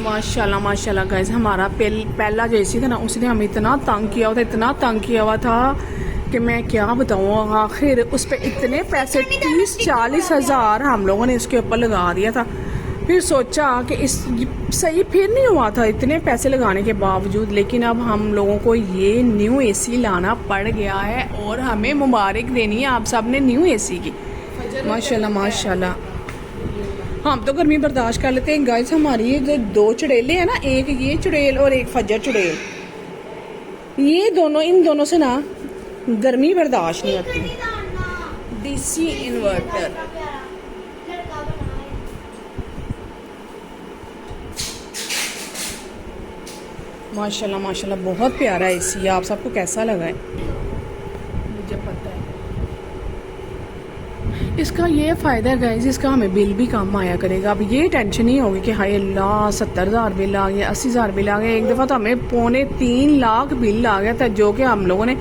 माशाल्लाह माशाल्लाह गाइस, हमारा पहला जो एसी था ना, उसने हमें इतना तंग किया हुआ था, इतना तंग किया हुआ था कि मैं क्या बताऊँ। आखिर उस पर इतने पैसे 30-40 हज़ार हम लोगों ने उसके ऊपर लगा दिया था। फिर सोचा कि इस सही फिर नहीं हुआ था इतने पैसे लगाने के बावजूद, लेकिन अब हम लोगों को ये न्यू एसी लाना पड़ गया है और हमें मुबारक देनी है आप सब ने न्यू एसी की। माशाल्लाह माशाल्लाह। हम तो गर्मी बर्दाश्त कर लेते हैं गाइस। हमारी ये जो 2 चुड़ैले हैं ना, एक ये चुड़ैल और एक फजर चुड़ैल, ये दोनों, इन दोनों से ना गर्मी बर्दाश्त नहीं होती। डीसी इन्वर्टर, माशाल्लाह माशाल्लाह बहुत प्यारा एसी है। आप सबको कैसा लगा है मुझे पता है। इसका ये फ़ायदा है गाइस, इसका हमें बिल भी कम आया करेगा। अब ये टेंशन नहीं होगी कि हाय अल्लाह 70,000 बिल आ गया, 80,000 बिल आ गया। एक दफ़ा तो हमें 2.25 लाख बिल आ गया था, जो कि हम लोगों ने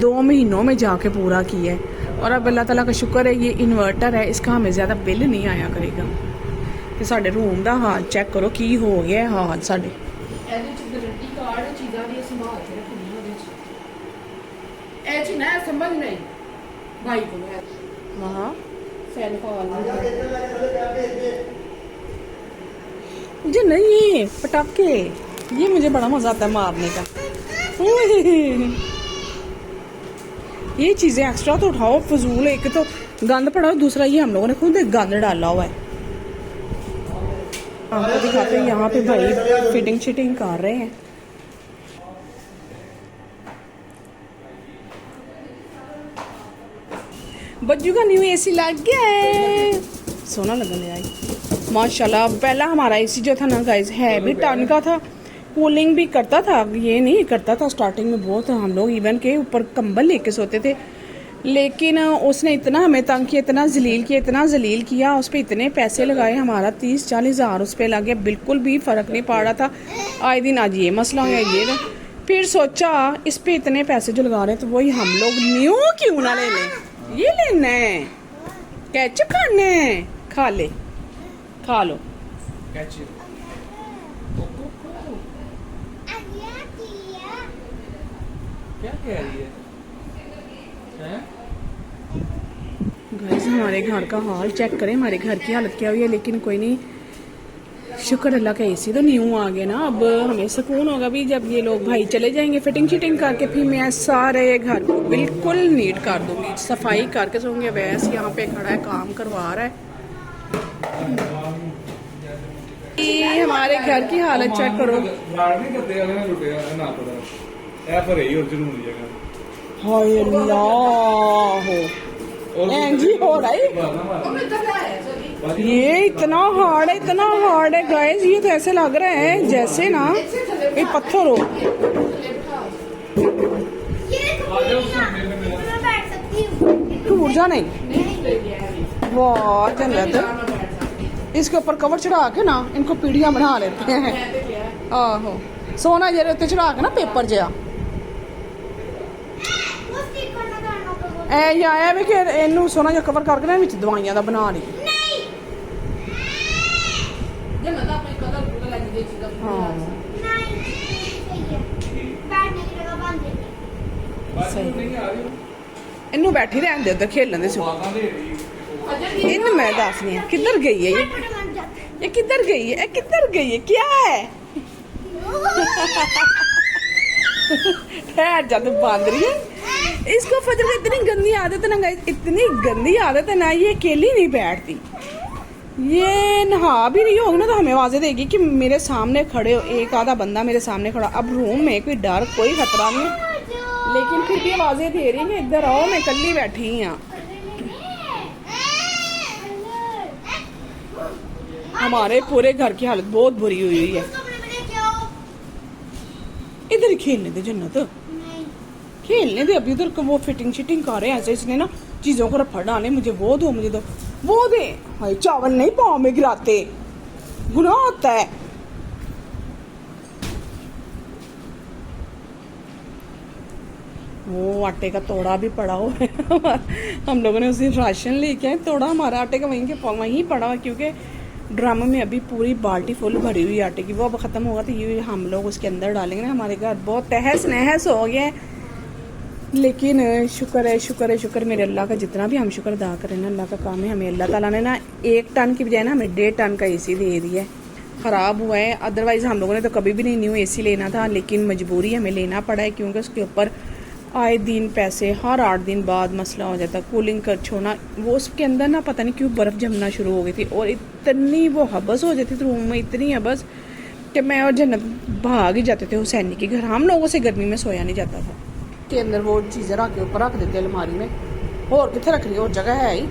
2 महीनों में जाके पूरा किया है। और अब अल्लाह ताला का शुक्र है ये इन्वर्टर है, इसका हमें ज़्यादा बिल नहीं आया करेगा। तो साढ़े रूम का हाल चेक करो की हो गया हाल साढ़े। वहाँ मुझे नहीं पटाखे, ये मुझे बड़ा मजा आता है मारने का। ये चीजें एक्स्ट्रा तो उठाओ फजूल, एक तो गंद पड़ा, दूसरा ये हम लोगों ने खुद गंद डाला हुआ है। आपको दिखाते हैं यहाँ पे भाई फिटिंग शिटिंग कर रहे हैं। बज्जू का न्यू एसी लग गया है, सोना लगने आई माशाल्लाह। पहला हमारा एसी जो था ना गाइस, है भी टन का था, कूलिंग भी करता था, ये नहीं करता था स्टार्टिंग में बहुत। हम लोग इवन के ऊपर कंबल लेके सोते थे, लेकिन उसने इतना हमें तंग किया, इतना जलील किया, इतना जलील किया। उस पर इतने पैसे लगाए, हमारा 30-40 हज़ार उस पर लग गया, बिल्कुल भी फ़र्क नहीं पड़ रहा था। आए दिन आज ये मसला हो गया ये। फिर सोचा इस पर इतने पैसे जो लगा रहे हैं तो वही हम लोग न्यू क्यों ना ले लें। ये लेना है, केचप खाना है, खा ले, खा लो केचप। क्या कह रही है? गाइस हमारे घर का हाल चेक करें, हमारे घर की हालत क्या हुई है। लेकिन कोई नहीं, शुक्र अल्लाह का एसी तो न्यू आ गया ना। अब हमें सुकून होगा भी जब ये लोग भाई चले जाएंगे फिटिंग शिटिंग करके, फिर मैं सारे घर को बिल्कुल नीट कर दूंगी, सफाई करके सोऊंगी। वैसे यहाँ पे खड़ा है काम करवा रहा है। ये हमारे घर की हालत चेक करो। हाय अल्लाह, जी हो रहा है। ये इतना हार्ड है, इतना हार्ड है गाइस। ये तो ऐसे लग रहा है जैसे ना एक पत्थर हो। टूट जा नहीं, वाह जन्नत। इसके ऊपर कवर चढ़ा के ना इनको पीढ़ियां बना लेते हैं। आहो सोना जरे उत्ते चढ़ा के ना पेपर जहा आया भी कि इनू सोना जो कवर करके ना दवाइयां का बना ली। इनू बैठी रहने दे उधर खेलन दे। इन मैं दसनी है किधर गई है ये किधर गई है, किधर गई है, क्या है? ठहर जा, तू बांदरी है। इसको फजर को इतनी गंदी आदत है ना, इतनी गंदी आदत है ना, ये अकेली नहीं बैठती। ये नहा भी नहीं होगी ना तो हमें आवाज़ें देगी कि मेरे सामने खड़े हो, एक आधा बंदा मेरे सामने खड़ा। अब रूम में कोई डर कोई खतरा नहीं, लेकिन फिर भी आवाज़ें दे रही है इधर आओ, मैं कल्ली बैठी हूँ। हमारे पूरे घर की हालत बहुत बुरी हुई है। इधर खेलने दे जन्नत, खेलने दे। अभी उधर वो फिटिंग शिटिंग कर रहे हैं ऐसे, इसने ना चीजों को रफड़ डाले। मुझे वो दो, मुझे दो, वो दे। हाय चावल नहीं पाँव में गिराते, गुनाह होता है। वो आटे का तोड़ा भी पड़ा हुआ है। हम लोगों ने उस दिन राशन लेके आए, तोड़ा हमारा आटे का वहीं पड़ा हुआ, क्योंकि ड्रामे में अभी पूरी बाल्टी फुल भरी हुई आटे की, वो अब ख़त्म होगा तो ये हम लोग उसके अंदर डालेंगे ना। हमारे घर बहुत तहस नहस हो गया है, लेकिन शुक्र है, शुक्र है, शुक्र मेरे अल्लाह का। जितना भी हम शुक्र अदा करें ना, अल्लाह का काम है। हमें अल्लाह ताला ने ना 1 टन की बजाय ना हमें 1.5 टन का एसी दे दिया है। ख़राब हुआ है, अदरवाइज़ हम लोगों ने तो कभी भी नहीं न्यू एसी लेना था, लेकिन मजबूरी हमें लेना पड़ा है, क्योंकि उसके ऊपर आए दिन पैसे, हर 8 दिन बाद मसला हो जाता। कूलिंग कर छोड़ना, वो उसके अंदर ना पता नहीं क्यों बर्फ़ जमना शुरू हो गई थी, और इतनी वो हबस हो जाती थी रूम में, इतनी हबस कि मैं और जन्नत भाग ही जाते थे हुसैनी के घर। हम लोगों से गर्मी में सोया नहीं जाता था। के अंदर वो चीज़ें रख के ऊपर रख देते अलमारी में, और कितने रख रही, और जगह है ही।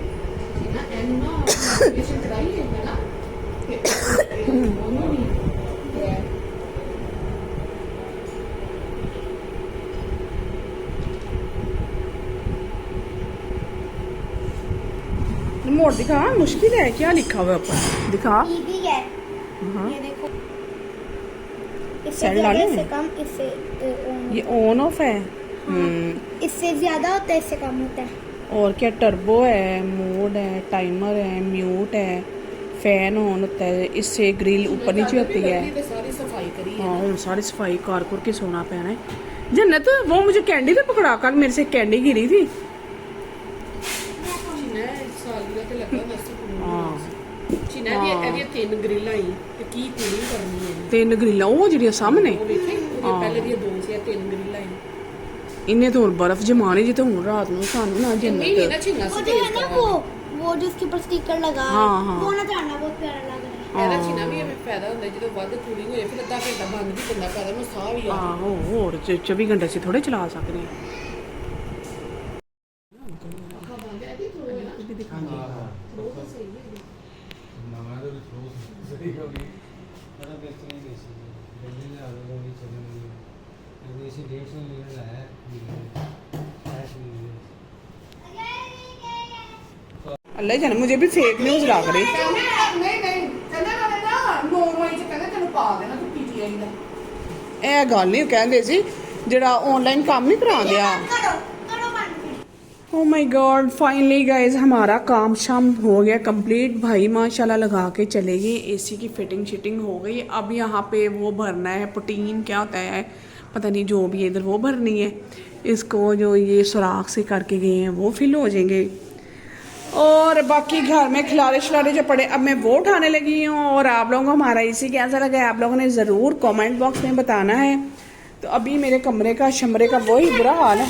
मोड़ दिखा, मुश्किल है, क्या लिखा हुआ है ऊपर, दिखा। इजी है। हाँ, ये देखो, इससे सेल ज्यादा, डालूं? इससे कम, इससे ये ऑन ऑफ है। इससे ज्यादा होता है, इससे कम होता है। और क्या, टर्बो है, मोड है, टाइमर है, म्यूट है, फैन ऑन होता है, इससे ग्रिल ऊपर नीचे होती है। सारी सफाई करी हाँ, हम सारी सफाई कार के सोना पैना है। जन्नत, वो मुझे कैंडी पे पकड़ा कर, मेरे से कैंडी गिरी थी। सालगिरह ते लगा दस हाँ, चिना भी ਇਹਦੀਆਂ 3 ਗ੍ਰਿਲਾਂ ਹੀ ਤੇ ਕੀ ਕੂਲਿੰਗ ਕਰਨੀ ਹੈ 3 ग्रिल्लां ਉਹ ਜਿਹੜੀਆਂ ਸਾਹਮਣੇ, ਉਹ ਵੇਖੇ ਉਹਦੇ ਪਹਿਲੇ ਦੀਆਂ 2 ਸੀ 3 ਗ੍ਰਿਲਾਂ ਹੀ इन्हें तो हुण बर्फ जमानी जी, तो हुण रात ਨੂੰ ਸਾਨੂੰ ਨਾ नहीं नहीं जन्नत। ना छिंगा वो से जो है ना, वो जो उसके ऊपर स्टिकर लगा है, हाँ, हाँ। वो ना जानना बहुत प्यारा लग रहा है। ਇਹਦਾ छिना ਵੀ ਐਵੇਂ ਫਾਇਦਾ ਹੁੰਦਾ ਜਦੋਂ ਵੱਧ ਕੂਲਿੰਗ ਹੋਏ ਫਿਰ ਅੱਧਾ ਘੰਟਾ ਬੰਦ ਵੀ ਕਰਨਾ ਪੈਂਦਾ ਨੂੰ ਸਾਹ ਵੀ ਆ ਆਹੋ, ਹੋਰ 24 घंटे से थोड़े चला सकते हैं। अल्लाह जाने, मुझे भी फेक न्यूज लग रही। ਨਹੀਂ ਨਹੀਂ ਕਹਿੰਦੇ ਨਾਲੇ ਨਾ ਨੋਰਮਲ ਚ ਕਹਿੰਦੇ ਤੈਨੂੰ ਪਾ ਦੇਣਾ ਤੂੰ ਪੀਟੀਆਈ ਦਾ ਇਹ ਗੱਲ ਨਹੀਂ ਕਹਿੰਦੇ ਸੀ, ਜਿਹੜਾ ऑनलाइन काम नहीं करा दिया। करो करो बंद। Oh my God, finally guys हमारा काम शाम हो गया कंप्लीट। भाई माशाल्लाह लगा के चले गए, एसी की फिटिंग शिटिंग हो गई। अब यहाँ पे वो भरना है, पुटीन क्या होता है पता नहीं, जो भी इधर वो भरनी है। इसको जो ये सुराख से करके गए हैं वो फिल हो जाएंगे, और बाकी घर में खिलारे शिलारे जो पड़े अब मैं वो उठाने लगी हूँ। और आप लोगों को हमारा एसी कैसा लगा है आप लोगों ने ज़रूर कमेंट बॉक्स में बताना है। तो अभी मेरे कमरे का शमरे का वही बुरा हाल है।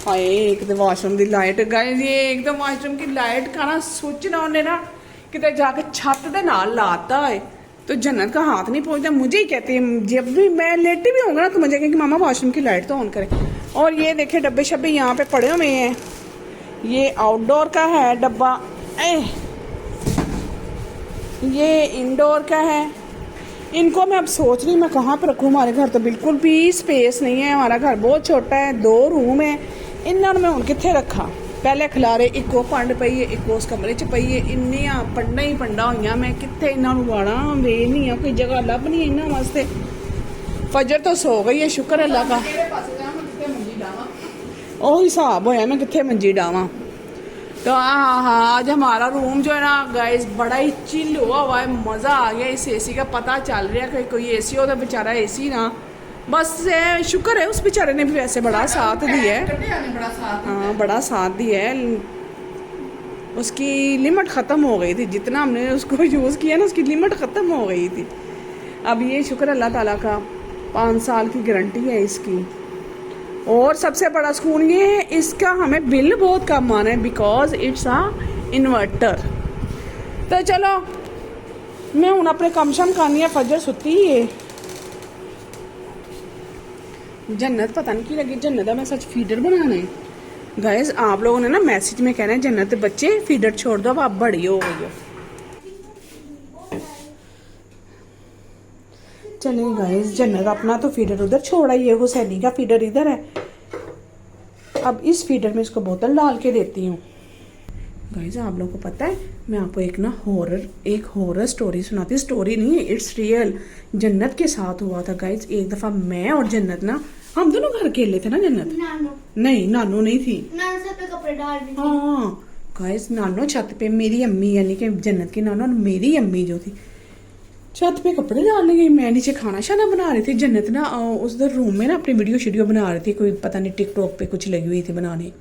हाय, एक तो वॉशरूम की लाइट गाइस, ये एक तो वॉशरूम की लाइट का ना स्विच ना उन्हें ना कितने जाके छत के नाल लाता है, तो जन्नत का हाथ नहीं पहुंचता। मुझे ही कहती है, जब भी मैं लेटी भी होंगे ना तो मुझे कहे कि मामा वॉशरूम की लाइट तो ऑन करें। और ये देखे डब्बे शब्बे यहाँ पे पड़े हुए हैं, ये आउटडोर का है डब्बा, ये इंडोर का है। इनको मैं अब सोच रही मैं कहाँ पर रखूँ, हमारे घर तो बिल्कुल भी स्पेस नहीं है, हमारा घर बहुत छोटा है, 2 रूम है। इन्होंने मैं हूँ कितने रखा, पहले खिलारे एक पंड पई है, एक उस कमरे च पई है, इन्नियां पंडा ही पंडा हुई, मैं कितने इन्हों वाड़ा वे नहीं है, कोई जगह लभ नहीं इन्हों वास्ते। फजर तो सो गई है, शुक्र अल्लाह का। और हिसाब होया मैं कितने मंजी डावा। तो हाँ, आज हमारा रूम जो है ना गाइस बड़ा ही चिल हुआ है, मज़ा आ गया इस एसी का। पता चल रहा है कि कोई एसी हो तो बेचारा एसी ना, बस शुक्र है उस बेचारे ने भी वैसे बड़ा साथ दिया है। हाँ, बड़ा साथ दिया है। उसकी लिमिट ख़त्म हो गई थी, जितना हमने उसको यूज़ किया ना उसकी लिमिट ख़त्म हो गई थी। अब ये शुक्र अल्लाह ताला का, 5 साल की गारंटी है इसकी। और सबसे बड़ा सुकून ये है इसका हमें बिल बहुत कम आना है, बिकॉज इट्स आ इन्वर्टर। तो चलो मैं हूँ अपने कम शम करनी है, फजर सुती है। जन्नत पता नहीं की लगी, जन्नत का मैं सच फीडर बनाना है। गाइस आप लोगों ने ना मैसेज में कहना है जन्नत बच्चे फीडर छोड़ दो, अब आप बड़ी हो गई हो। चले गाइस, जन्नत अपना तो फीडर उधर छोड़ा ही है, हुसैनी का फीडर इधर है। अब इस फीडर में इसको बोतल डाल के देती हूँ। गाइस आप लोगों को पता है मैं आपको एक हॉरर स्टोरी सुनाती, स्टोरी नहीं है इट्स रियल, जन्नत के साथ हुआ था। गाइस एक दफा मैं और जन्नत ना, हम दोनों घर अकेले थे ना जन्नत, नानू नहीं नानू नहीं थी, नानू से अपने कपड़े डाल दी थी। हाँ गाइस नानो छत पे मेरी अम्मी यानी कि जन्नत की नानो और मेरी अम्मी जो थी छत पे कपड़े डालने गई, मैं नीचे खाना शाना बना रही थी। जन्नत ना उस रूम में ना अपनी वीडियो बना रही थी, कोई पता नहीं टिकटॉक पे कुछ लगी हुई थी बनाने।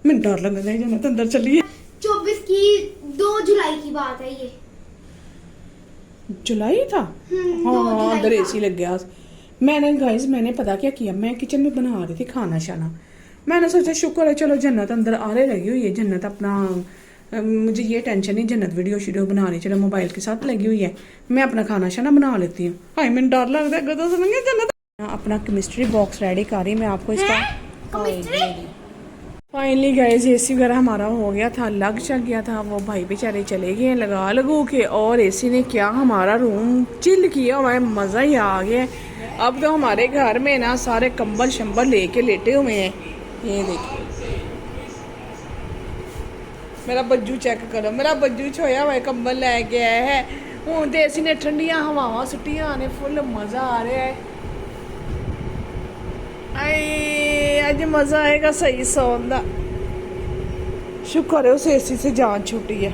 मैं डर लग रहा है, जन्नत अंदर चली है। 24 की 2 जुलाई की बात है ये। जुलाई था, 2 हाँ जुलाई अंदर था। एसी लग गया। मैंने पता क्या किया, मैं किचन में बना रही थी खाना शाना। मैंने सोचा शुक्र है चलो जन्नत अंदर आरे लगी हुई है, जन्नत अपना मुझे ये टेंशन नहीं, जन्नत वीडियो बना रही, चलो मोबाइल के साथ लगी हुई है, मैं अपना खाना शाना बना लेती हूँ। हाय मैंने डर लग रहा है गदो सुनेंगे जन्नत। अपना केमिस्ट्री बॉक्स रेडी कर रही, मैं आपको इसका फाइनली गाइस एसी वगैरह हमारा हो गया था, लग चल गया था। वो भाई बेचारे चले गए लगा लगू के, और एसी ने क्या हमारा रूम चिल किया हुआ है, मज़ा ही आ गया। अब तो हमारे घर में ना सारे कंबल शंबल लेके लेटे हुए हैं। ये देखिए मेरा बज्जू चेक करो, मेरा बज्जू छोया हुआ कंबल लै गया है। हूँ तो एसी ने ठंडियां हवावां सुट्टियां ने, फुल मज़ा आ रहा है। आए अज मज़ा आएगा सही सौन दा। शुक्र है उस एसी से जान छुट्टी है।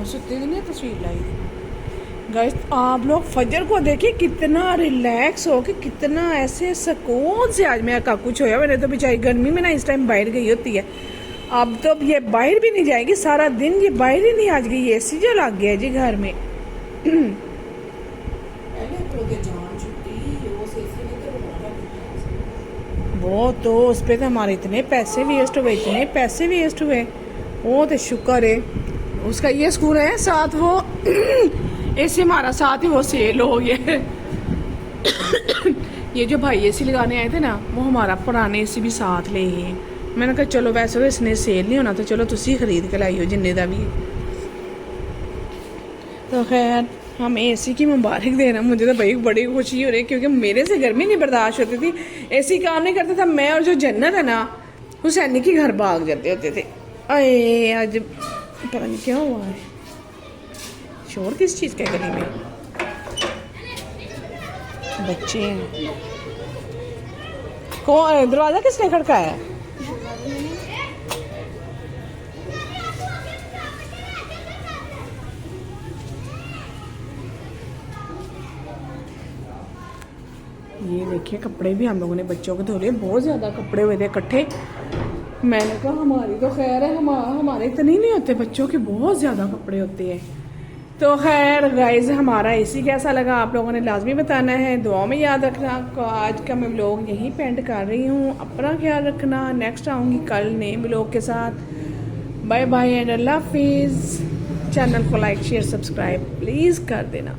सुत्ती नहीं तस्वीर लाई गाइस, आप लोग फजर को देखिए कितना रिलैक्स हो के, कितना ऐसे सुकून से आज मेरा काकू छोया। मैंने तो बेचारी गर्मी में ना इस टाइम बाहर गई होती है, अब तो ये बाहर भी नहीं जाएगी, सारा दिन ये बाहर ही नहीं आज गई। एसी जो लग गया जी घर में। वो तो उस पे तो हमारे इतने पैसे वेस्ट हुए, इतने पैसे वेस्ट हुए। वो तो शुक्र है उसका ये स्कूल है साथ, वो ऐसे हमारा साथ ही वो सेल हो गया। ये जो भाई एसी लगाने आए थे ना, वो हमारा पुराने एसी भी साथ ले गए हैं। मैंने कहा चलो वैसे तो इसने सेल नहीं होना, तो चलो तुसी खरीद के लाई हो जिन्ने का भी। तो खैर हम एसी की मुबारक दे रहे हैं। मुझे तो भाई बड़ी खुशी हो रही है, क्योंकि मेरे से गर्मी नहीं बर्दाश्त होती थी, एसी काम नहीं करता था। मैं और जो जन्नत है ना हुसैनी के घर भाग जाते होते थे। अरे आज पता नहीं क्या हुआ है, शोर किस चीज़ का गली में, बच्चे हैं। कौन दरवाजा किसने खड़काया है? ये देखिए कपड़े भी हम लोगों ने बच्चों के धो लिए, बहुत ज़्यादा कपड़े हुए थे इकट्ठे। मैंने कहा हमारी तो खैर है, हमारे इतने नहीं होते, बच्चों के बहुत ज़्यादा कपड़े होते हैं। तो खैर गाइज हमारा एसी कैसा लगा आप लोगों ने लाजमी बताना है, दुआ में याद रखना। आज का मैं व्लॉग यहीं पेंड कर रही हूँ, अपना ख्याल रखना। नेक्स्ट आऊँगी कल नए व्लॉग के साथ। बाय बाय एंड अल्लाह हाफिज़। चैनल को लाइक शेयर सब्सक्राइब प्लीज़ कर देना।